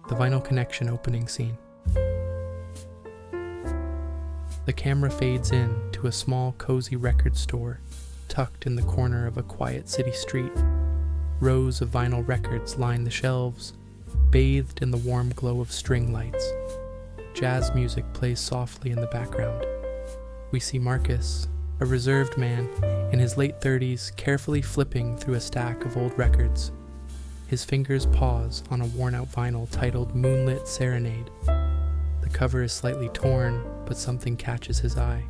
The Vinyl Connection opening scene. The camera fades in to a small, cozy record store tucked in the corner of a quiet city street. Rows of vinyl records line the shelves, bathed in the warm glow of string lights. Jazz music plays softly in the background. We see Marcus, a reserved man in his late 30s, carefully flipping through a stack of old records. His fingers pause on a worn-out vinyl titled Moonlit Serenade. The cover is slightly torn, but something catches his eye.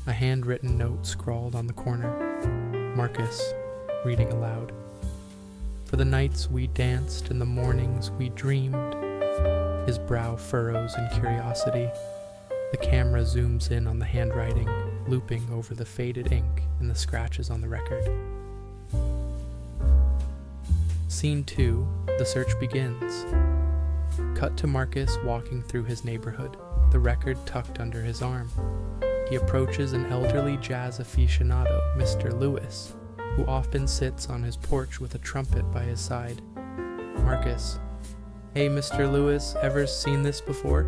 A handwritten note scrawled on the corner. Marcus, reading aloud. For the nights we danced and the mornings we dreamed. His brow furrows in curiosity. The camera zooms in on the handwriting, looping over the faded ink and the scratches on the record. Scene 2, the search begins. Cut to Marcus walking through his neighborhood, the record tucked under his arm. He approaches an elderly jazz aficionado, Mr. Lewis, who often sits on his porch with a trumpet by his side. Marcus, "Hey, Mr. Lewis, ever seen this before?"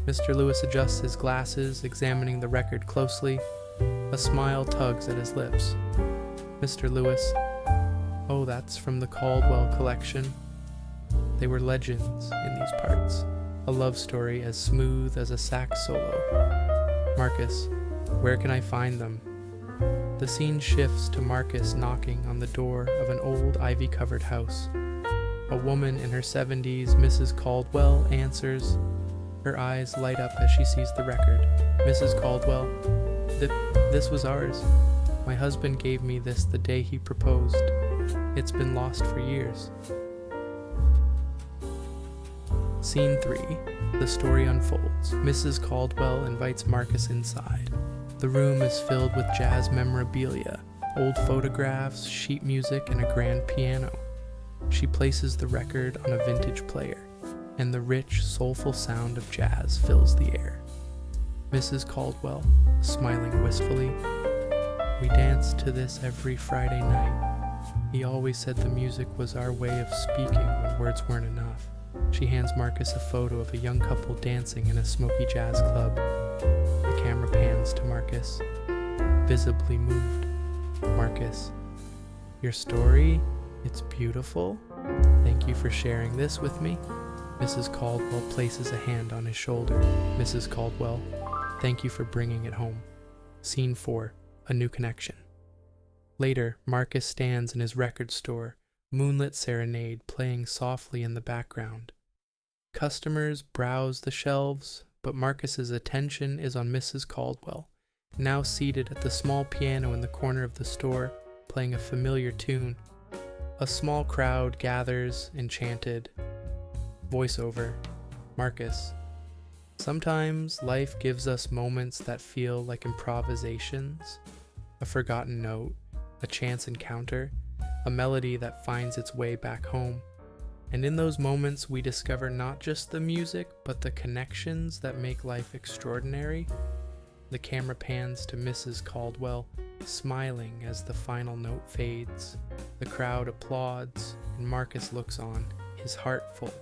Mr. Lewis adjusts his glasses, examining the record closely. A smile tugs at his lips. Mr. Lewis, "Oh, that's from the Caldwell collection. They were legends in these parts. A love story as smooth as a sax solo." Marcus, "Where can I find them?" The scene shifts to Marcus knocking on the door of an old ivy-covered house. A woman in her 70s, Mrs. Caldwell, answers. Her eyes light up as she sees the record. "Mrs. Caldwell, this was ours. My husband gave me this the day he proposed. It's been lost for years." Scene 3. The story unfolds. Mrs. Caldwell invites Marcus inside. The room is filled with jazz memorabilia, old photographs, sheet music, and a grand piano. She places the record on a vintage player, and the rich, soulful sound of jazz fills the air. Mrs. Caldwell, smiling wistfully, "We danced to this every Friday night. He always said the music was our way of speaking when words weren't enough." She hands Marcus a photo of a young couple dancing in a smoky jazz club. The camera pans to Marcus, visibly moved. "Marcus, your story? It's beautiful. Thank you for sharing this with me." Mrs. Caldwell places a hand on his shoulder. "Mrs. Caldwell, thank you for bringing it home." Scene 4. A new connection. Later, Marcus stands in his record store, Moonlit Serenade playing softly in the background. Customers browse the shelves, but Marcus's attention is on Mrs. Caldwell, now seated at the small piano in the corner of the store, playing a familiar tune. A small crowd gathers, enchanted. Voiceover. Marcus, "Sometimes life gives us moments that feel like improvisations. A forgotten note, a chance encounter, a melody that finds its way back home. And in those moments we discover not just the music, but the connections that make life extraordinary." The camera pans to Mrs. Caldwell, smiling as the final note fades. The crowd applauds, and Marcus looks on, his heart full.